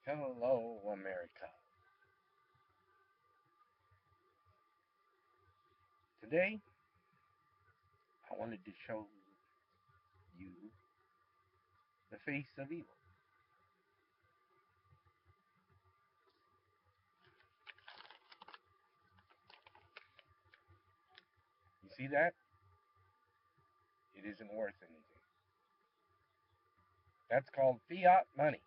Hello, America. Today, I wanted to show you the face of evil. You see that? It isn't worth anything. That's called fiat money.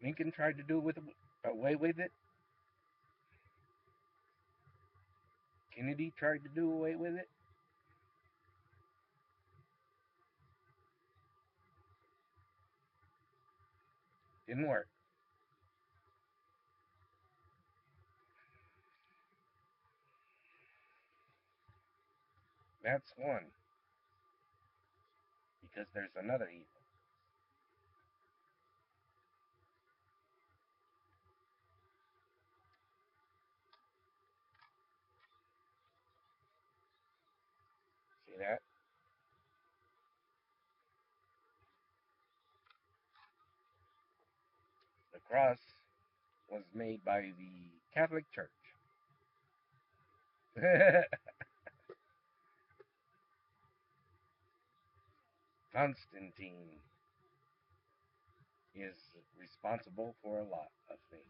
Lincoln tried to do away with it. Kennedy tried to do away with it. Didn't work. That's one because there's another evil. See that? The cross was made by the Catholic Church. Constantine is responsible for a lot of things.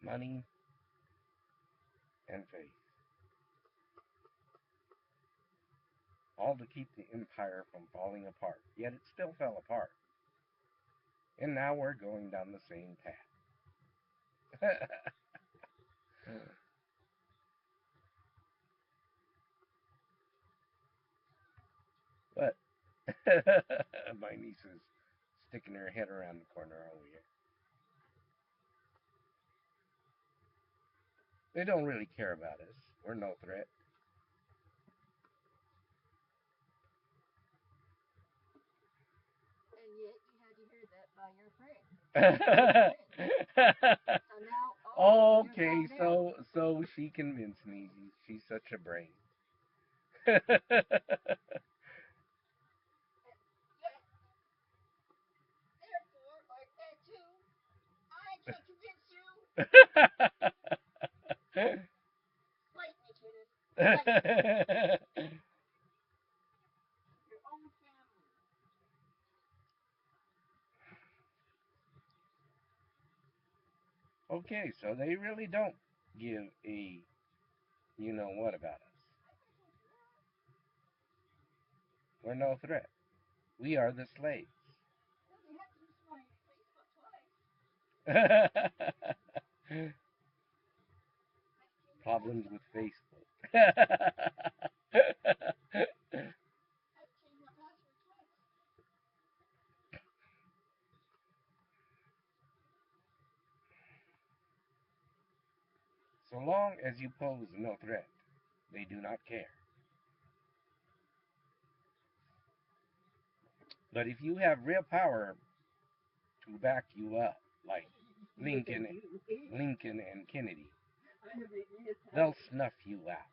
Money and faith. All to keep the empire from falling apart. Yet it still fell apart. And now we're going down the same path. But my niece is sticking her head around the corner over here. They don't really care about us. We're no threat. Okay, so she convinced me. She's such a brain. Okay, so they really don't give a you know what about us. We're no threat. We are the slaves. Problems with Facebook. So long as you pose no threat, they do not care. But if you have real power to back you up, like Lincoln, Lincoln and Kennedy, they'll snuff you out.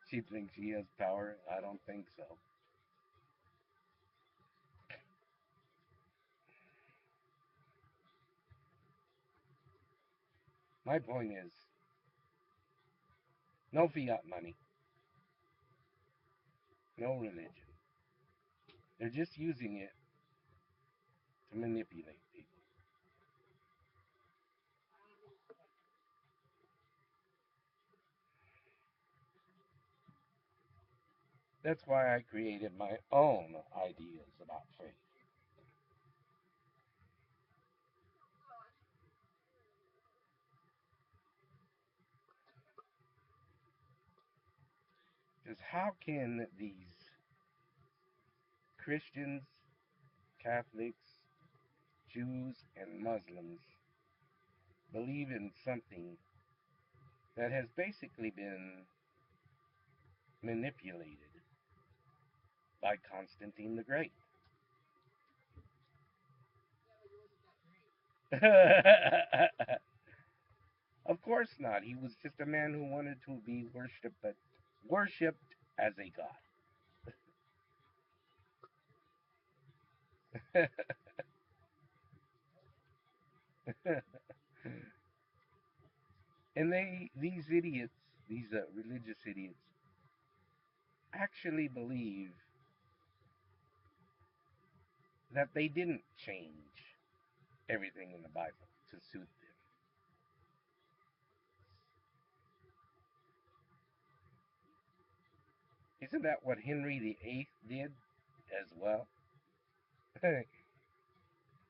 She thinks she has power. I don't think so. My point is, no fiat money, no religion. They're just using it to manipulate people. That's why I created my own ideas about faith. Because how can these Christians, Catholics, Jews and Muslims believe in something that has basically been manipulated by Constantine the Great. Of course not. He was just a man who wanted to be worshipped as a god. And these idiots, these religious idiots, actually believe that they didn't change everything in the Bible to suit them. Isn't that what Henry VIII did as well?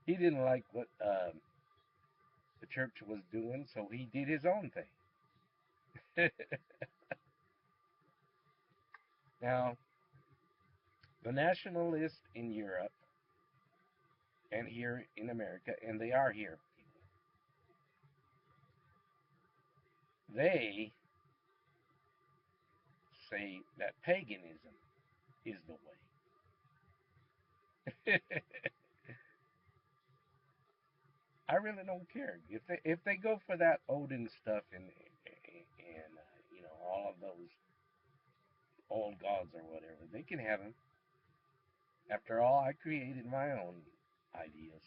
He didn't like what the church was doing, so he did his own thing. Now, the nationalists in Europe and here in America, and they are here, they say that paganism is the way. I really don't care if they go for that Odin stuff and all of those old gods or whatever. They can have them. After all, I created my own ideas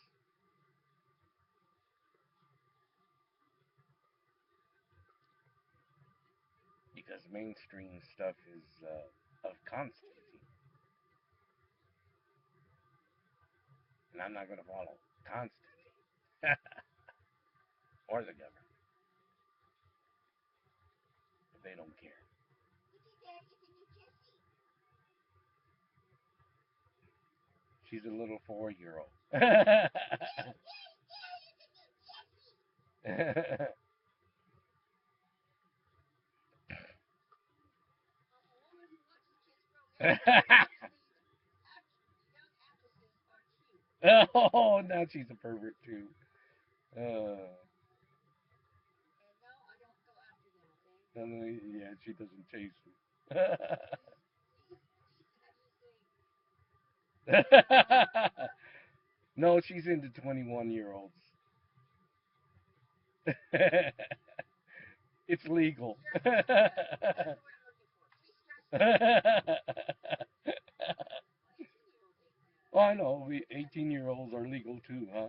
because mainstream stuff is of Constantine, and I'm not going to follow Constantine or the government if they don't care. She's a little 4-year-old. Oh, now she's a pervert too. Uh, yeah, she doesn't chase them. No, she's into 21-year-olds. It's legal. Oh, I know. 18-year-olds are legal too, huh?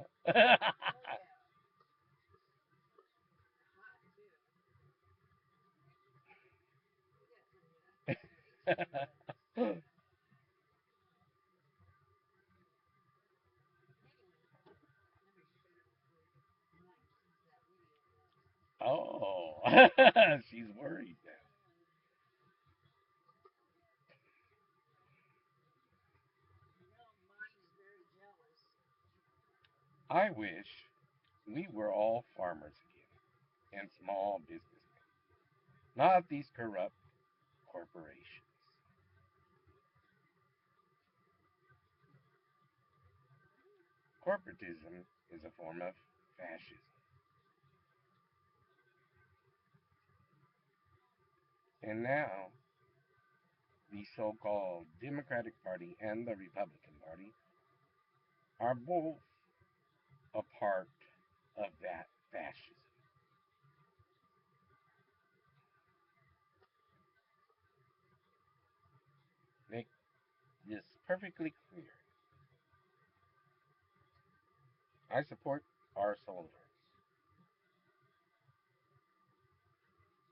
Oh, she's worried now. I wish we were all farmers again and small businessmen, not these corrupt corporations. Corporatism is a form of fascism. And now, the so called Democratic Party and the Republican Party are both a part of that fascism. Make this perfectly clear. I support our soldiers.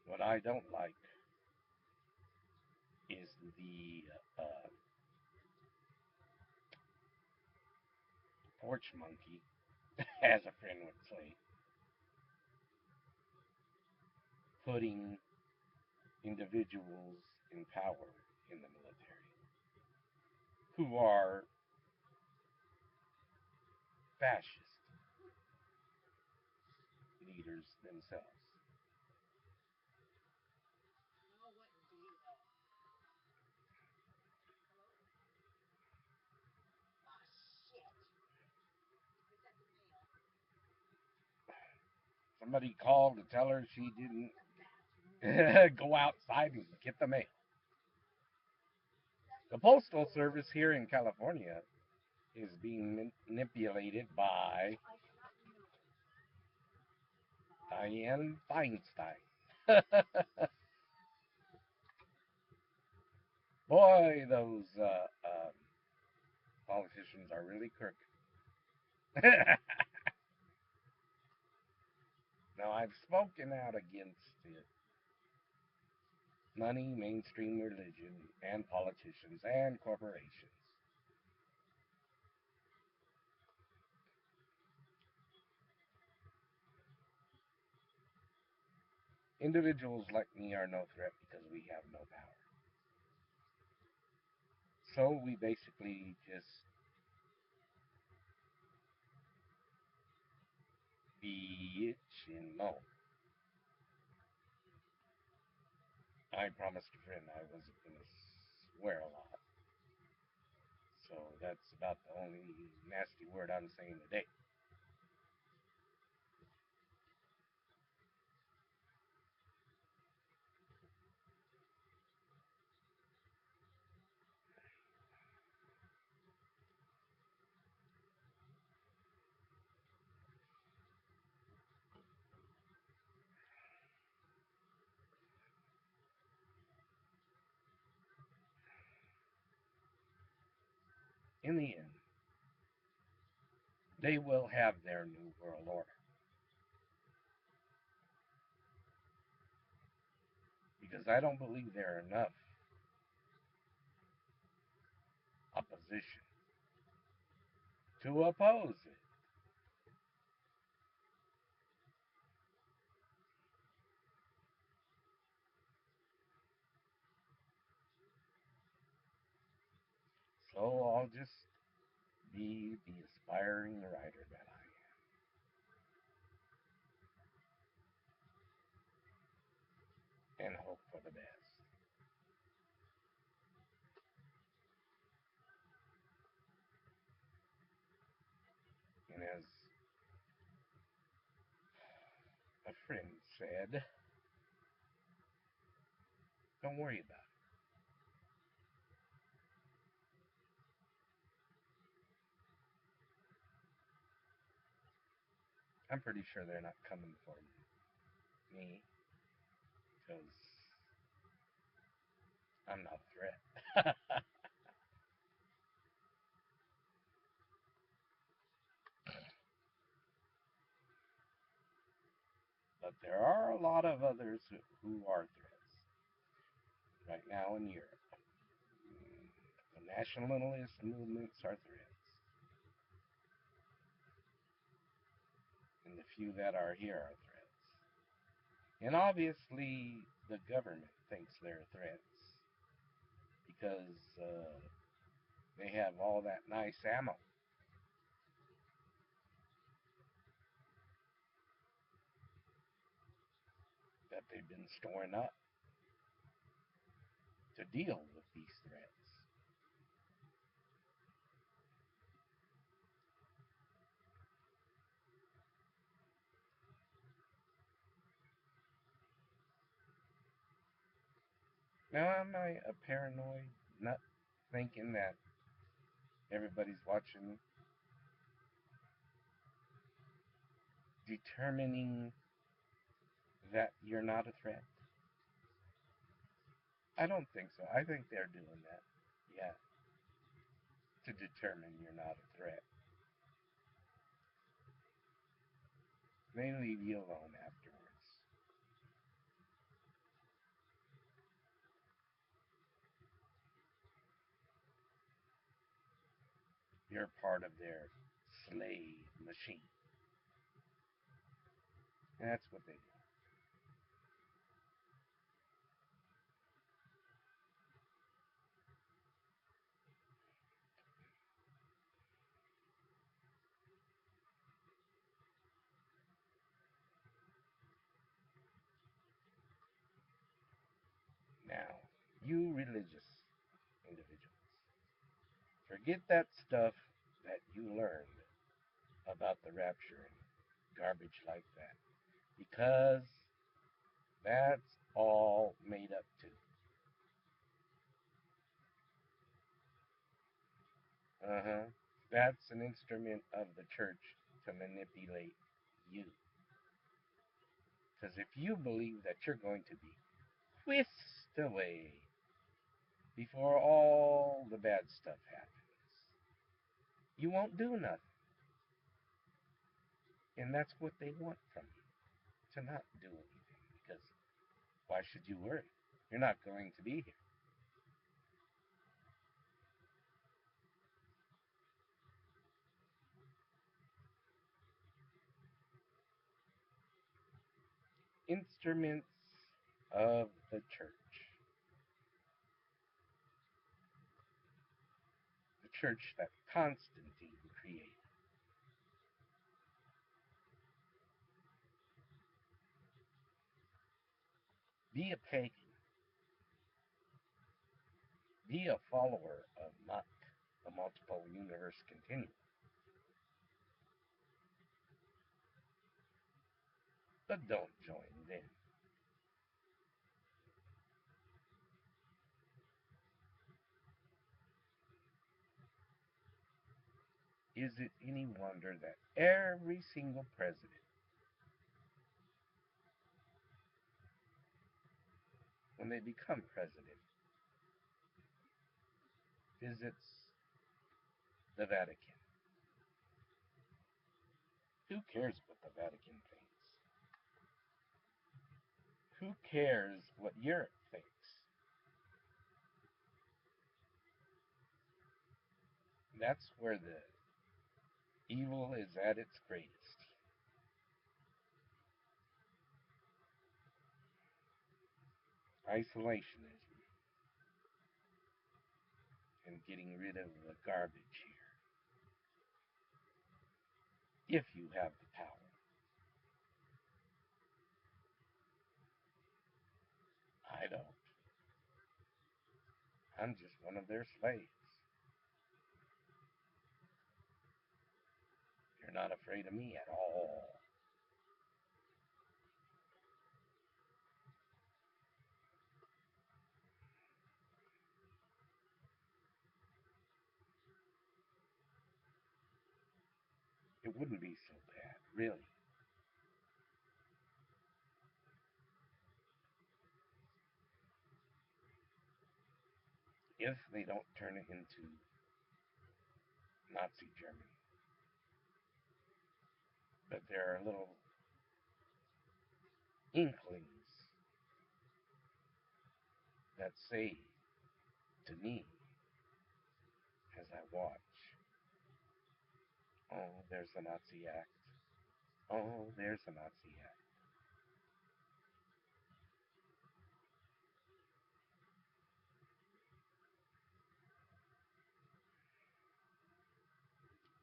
What I don't like is the porch monkey, as a friend would say, putting individuals in power in the military who are fascist leaders themselves. Somebody called to tell her she didn't go outside and get the mail. The Postal Service here in California is being manipulated by Dianne Feinstein. Boy, those politicians are really crooked. Now, I've spoken out against it. Money, mainstream religion, and politicians and corporations. Individuals like me are no threat because we have no power. So we basically just bitch and moan. I promised a friend I wasn't going to swear a lot. So that's about the only nasty word I'm saying today. In the end, they will have their new world order because I don't believe there are enough opposition to oppose it. So I'll just be the aspiring writer that I am and hope for the best. And as a friend said, don't worry about it. I'm pretty sure they're not coming for me because I'm not a threat. But there are a lot of others who are threats right now in Europe. The nationalist movements are threats, and the few that are here are threats. And obviously, the government thinks they're threats because they have all that nice ammo that they've been storing up to deal with these threats. Now, am I a paranoid nut thinking that everybody's watching, determining that you're not a threat? I don't think so. I think they're doing that. Yeah, to determine you're not a threat. They leave you alone afterwards. You're part of their slave machine. And that's what they do. Now, you religious individuals, forget that stuff that you learned about the rapture and garbage like that. because that's all made up too. Uh huh. That's an instrument of the church to manipulate you. Because if you believe that you're going to be whisked away before all the bad stuff happens, you won't do nothing. And that's what they want from you, to not do anything. Because why should you worry? You're not going to be here. Instruments of the church. The church that Constantine created. Be a pagan. Be a follower of Mach, the multiple universe continuum. But don't join them. Is it any wonder that every single president, when they become president, visits the Vatican? Who cares what the Vatican thinks? Who cares what Europe thinks? That's where the evil is at its greatest. Isolationism and getting rid of the garbage here. If you have the power. I don't. I'm just one of their slaves. You're not afraid of me at all. It wouldn't be so bad, really, if they don't turn it into Nazi Germany. But there are little inklings that say to me as I watch, oh, there's a Nazi act. Oh, there's a Nazi act.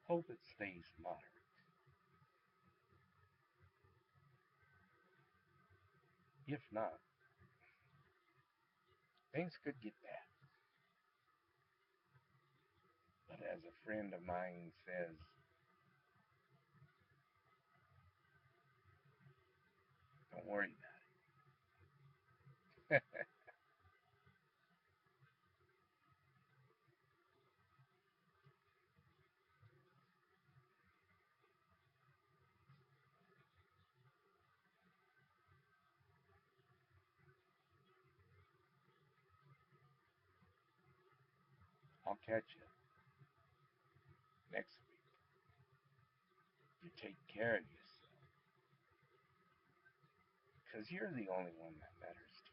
Hope it stays moderate. If not, things could get bad. But as a friend of mine says, don't worry about it. I'll catch you next week. You take care of yourself, because you're the only one that matters